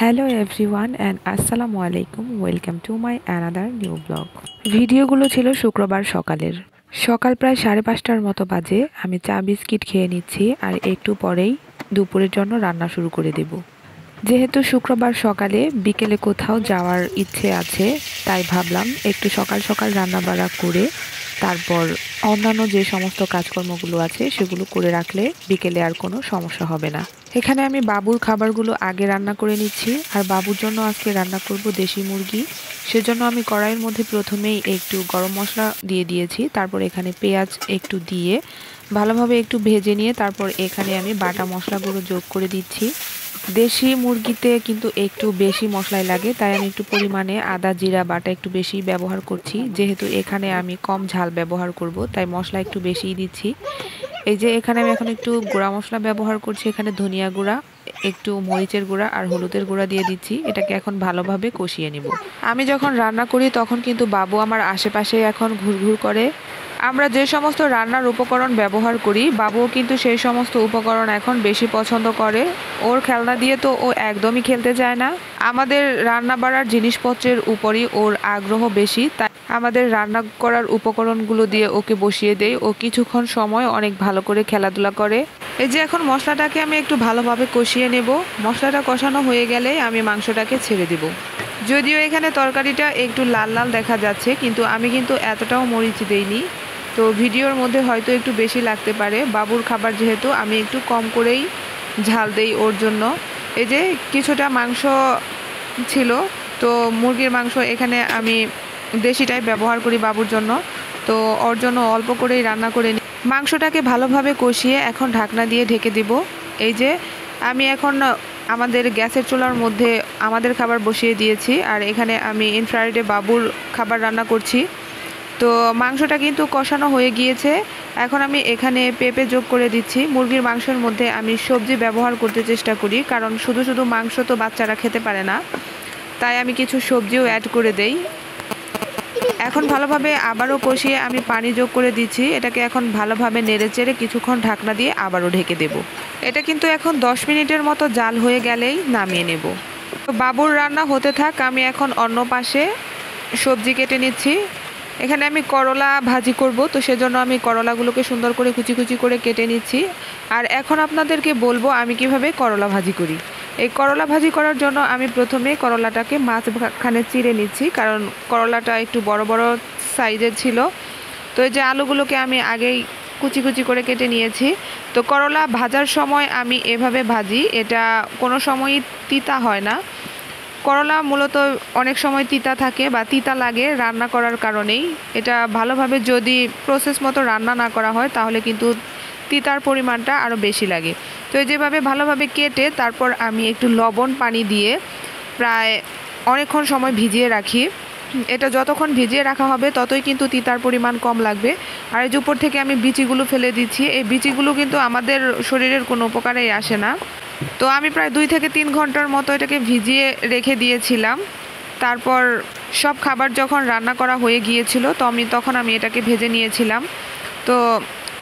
Hello everyone and আসসালামু আলাইকুম, welcome to my another new blog. ভিডিওগুলো ছিল শুক্রবার সকালের। সকাল প্রায় 5:30টার মতো বাজে। আমি চা বিস্কিট খেয়ে নিচ্ছি আর একটু পরেই দুপুরের জন্য রান্না শুরু করে দেব। যেহেতু শুক্রবার সকালে বিকেলে কোথাও যাওয়ার ইচ্ছে আছে, তাই ভাবলাম একটু সকাল সকাল রান্না বাড়া করে তারপর অন্যান্য যে সমস্ত কাজকর্মগুলো আছে সেগুলো করে রাখলে বিকেলে আর কোনো সমস্যা হবে না। এখানে আমি বাবুর খাবারগুলো আগে রান্না করে নিচ্ছি, আর বাবুর জন্য আজকে রান্না করব দেশি মুরগি। সেজন্য আমি কড়াইয়ের মধ্যে প্রথমেই একটু গরম মশলা দিয়ে দিয়েছি, তারপর এখানে পেঁয়াজ একটু দিয়ে ভালোভাবে একটু ভেজে নিয়ে তারপর এখানে আমি বাটা মশলাগুলো যোগ করে দিচ্ছি। দেশি মুরগিতে কিন্তু একটু বেশি মশলাই লাগে, তাই আমি একটু পরিমাণে আদা জিরা বাটা একটু বেশি ব্যবহার করছি। যেহেতু এখানে আমি কম ঝাল ব্যবহার করব, তাই মশলা একটু বেশিই দিচ্ছি। এই যে এখানে আমি এখন একটু গুঁড়া মশলা ব্যবহার করছি, এখানে ধনিয়া গুঁড়া, একটু মরিচের গুঁড়া আর হলুদের গুঁড়া দিয়ে দিচ্ছি। এটাকে এখন ভালোভাবে কষিয়ে নিব। আমি যখন রান্না করি তখন কিন্তু বাবু আমার আশেপাশে এখন ঘুরঘুর করে। আমরা যে সমস্ত রান্নার উপকরণ ব্যবহার করি, বাবুও কিন্তু সেই সমস্ত উপকরণ এখন বেশি পছন্দ করে। ওর খেলনা দিয়ে তো ও একদমই খেলতে চায় না। আমাদের রান্না বাড়ার জিনিসপত্রের উপরই ওর আগ্রহ বেশি, তাই আমাদের রান্না করার উপকরণগুলো দিয়ে ওকে বসিয়ে দেই। ও কিছুক্ষণ সময় অনেক ভালো করে খেলাধুলা করে। এই যে এখন মশলাটাকে আমি একটু ভালোভাবে কষিয়ে নেব। মশলাটা কষানো হয়ে গেলে আমি মাংসটাকে ছেড়ে দেব। যদিও এখানে তরকারিটা একটু লাল লাল দেখা যাচ্ছে, কিন্তু আমি কিন্তু এতটাও মরিচ দেইনি, তো ভিডিওর মধ্যে হয়তো একটু বেশি লাগতে পারে। বাবুর খাবার যেহেতু আমি একটু কম করেই ঝাল দেই ওর জন্য। এই যে কিছুটা মাংস ছিল, তো মুরগির মাংস এখানে আমি দেশিটাই ব্যবহার করি বাবুর জন্য, তো ওর জন্য অল্প করেই রান্না করে নিই। মাংসটাকে ভালোভাবে কষিয়ে এখন ঢাকনা দিয়ে ঢেকে দিব। এই যে আমি এখন আমাদের গ্যাসের চুলার মধ্যে আমাদের খাবার বসিয়ে দিয়েছি, আর এখানে আমি ইনফ্রারেডে বাবুর খাবার রান্না করছি। তো মাংসটা কিন্তু কষানো হয়ে গিয়েছে। এখন আমি এখানে পেঁপে যোগ করে দিচ্ছি। মুরগির মাংসের মধ্যে আমি সবজি ব্যবহার করতে চেষ্টা করি, কারণ শুধু শুধু মাংস তো বাচ্চারা খেতে পারে না, তাই আমি কিছু সবজিও অ্যাড করে দেই। এখন ভালোভাবে আবারও কষিয়ে আমি পানি যোগ করে দিচ্ছি। এটাকে এখন ভালোভাবে নেড়েচেড়ে কিছুক্ষণ ঢাকনা দিয়ে আবারও ঢেকে দেব। এটা কিন্তু এখন 10 মিনিটের মতো জাল হয়ে গেলেই নামিয়ে নেব। তো বাবুর রান্না হতে থাক, আমি এখন অন্য পাশে সবজি কেটে নিচ্ছি। এখানে আমি করলা ভাজি করব, তো সেজন্য আমি করলাগুলোকে সুন্দর করে কুচি কুচি করে কেটে নিচ্ছি। আর এখন আপনাদেরকে বলবো আমি কিভাবে করলা ভাজি করি। এই করলা ভাজি করার জন্য আমি প্রথমে করলাটাকে মাঝখানে চিড়ে নিচ্ছি, কারণ করলাটা একটু বড় বড় সাইজের ছিল। তো এই যে আলুগুলোকে আমি আগেই কুচি কুচি করে কেটে নিয়েছি। তো করলা ভাজার সময় আমি এভাবে ভাজি, এটা কোনো সময়ই তিতা হয় না। করলা মূলত অনেক সময় তিতা থাকে বা তিতা লাগে রান্না করার কারণেই। এটা ভালোভাবে যদি প্রসেস মতো রান্না না করা হয় তাহলে কিন্তু তিতার পরিমাণটা আরও বেশি লাগে। তো এই যেভাবে ভালোভাবে কেটে তারপর আমি একটু লবণ পানি দিয়ে প্রায় অনেকক্ষণ সময় ভিজিয়ে রাখি। এটা যতক্ষণ ভিজিয়ে রাখা হবে ততই কিন্তু তিতার পরিমাণ কম লাগবে। আর এই যে উপর থেকে আমি বিচিগুলো ফেলে দিচ্ছি। এই বিচিগুলো কিন্তু আমাদের শরীরের কোনো উপকারেই আসে না। তো আমি প্রায় 2 থেকে 3 ঘন্টার মতো এটাকে ভিজিয়ে রেখে দিয়েছিলাম। তারপর সব খাবার যখন রান্না করা হয়ে গিয়েছিল তো তখন আমি এটাকে ভেজে নিয়েছিলাম। তো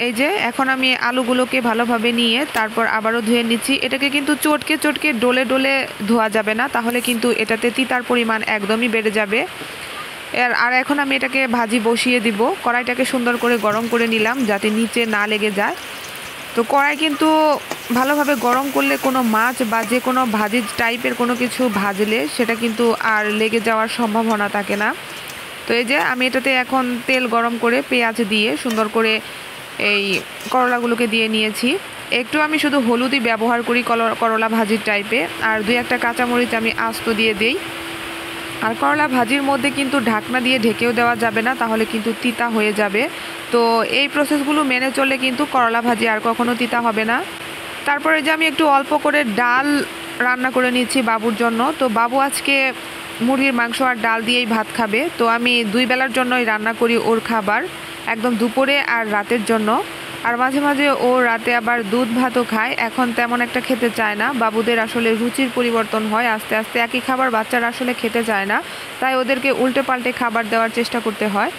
এই যে এখন আমি আলুগুলোকে ভালোভাবে নিয়ে তারপর আবারও ধুয়ে নিচ্ছি। এটাকে কিন্তু চটকে চটকে ডলে ডলে ধোয়া যাবে না, তাহলে কিন্তু এটাতে তিতার পরিমাণ একদমই বেড়ে যাবে। আর এখন আমি এটাকে ভাজি বসিয়ে দিব। কড়াইটাকে সুন্দর করে গরম করে নিলাম যাতে নিচে না লেগে যায়। তো কড়াই কিন্তু ভালোভাবে গরম করলে কোনো মাছ বা যে কোনো ভাজি টাইপের কোনো কিছু ভাজলে সেটা কিন্তু আর লেগে যাওয়ার সম্ভাবনা থাকে না। তো এই যে আমি এটাতে এখন তেল গরম করে পেঁয়াজ দিয়ে সুন্দর করে এই করলাগুলোকে দিয়ে নিয়েছি। একটু আমি শুধু হলুদই ব্যবহার করি করলা ভাজির টাইপে, আর 2-1টা কাঁচামরিচ আমি আস্ত দিয়ে দিই। আর করলা ভাজির মধ্যে কিন্তু ঢাকনা দিয়ে ঢেকেও দেওয়া যাবে না, তাহলে কিন্তু তিতা হয়ে যাবে। তো এই প্রসেসগুলো মেনে চললে কিন্তু করলা ভাজি আর কখনো তিতা হবে না। তারপরে যে আমি একটু অল্প করে ডাল রান্না করে নিচ্ছি বাবুর জন্য। তো বাবু আজকে মুরগির মাংস আর ডাল দিয়েই ভাত খাবে, তো আমি 2 বেলার জন্যই রান্না করি ওর খাবার, একদম দুপুরে আর রাতের জন্য। আর মাঝে মাঝে ও রাতে আবার দুধ ভাতও খায়। এখন তেমন একটা খেতে চায় না। বাবুদের আসলে রুচির পরিবর্তন হয় আস্তে আস্তে, একই খাবার বাচ্চারা আসলে খেতে চায় না, তাই ওদেরকে উল্টে পাল্টে খাবার দেওয়ার চেষ্টা করতে হয়।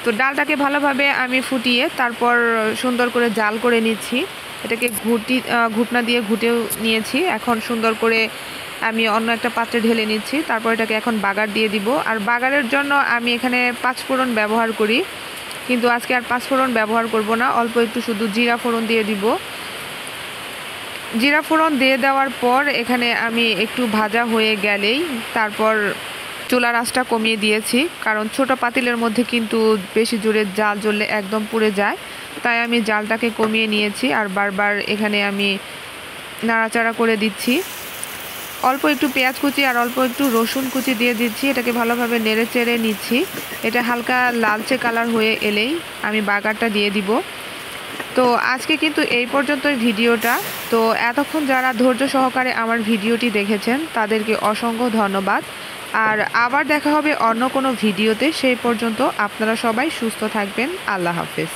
তো ডালটাকে ভালোভাবে আমি ফুটিয়ে তারপর সুন্দর করে জাল করে নিচ্ছি। এটাকে ঘুটনা দিয়ে ঘুটেও নিয়েছি। এখন সুন্দর করে আমি অন্য একটা পাত্রে ঢেলে নিচ্ছি। তারপর এটাকে এখন বাগার দিয়ে দিব। আর বাগারের জন্য আমি এখানে পাঁচফোড়ন ব্যবহার করি, কিন্তু আজকে আর পাঁচফোড়ন ব্যবহার করব না, অল্প একটু শুধু জিরা ফোড়ন দিয়ে দিব। জিরা ফোড়ন দিয়ে দেওয়ার পর এখানে আমি একটু ভাজা হয়ে গেলেই তারপর চুলার আঁচটা কমিয়ে দিয়েছি, কারণ ছোট পাতিলের মধ্যে কিন্তু বেশি জোরে জাল জ্বললে একদম পুড়ে যায়। তাই আমি জালটাকে কমিয়ে নিয়েছি আর বারবার এখানে আমি নাড়াচাড়া করে দিচ্ছি। অল্প একটু পেঁয়াজ কুচি আর অল্প একটু রসুন কুচি দিয়ে দিচ্ছি, এটাকে ভালোভাবে নেড়ে চেড়ে নিচ্ছি। এটা হালকা লালচে কালার হয়ে এলেই আমি বাগারটা দিয়ে দিব। তো আজকে কিন্তু এই পর্যন্তই ভিডিওটা। তো এতক্ষণ যারা ধৈর্য সহকারে আমার ভিডিওটি দেখেছেন তাদেরকে অসংখ্য ধন্যবাদ। আর আবার দেখা হবে অন্য কোনো ভিডিওতে। সেই পর্যন্ত আপনারা সবাই সুস্থ থাকবেন। আল্লাহ হাফেজ।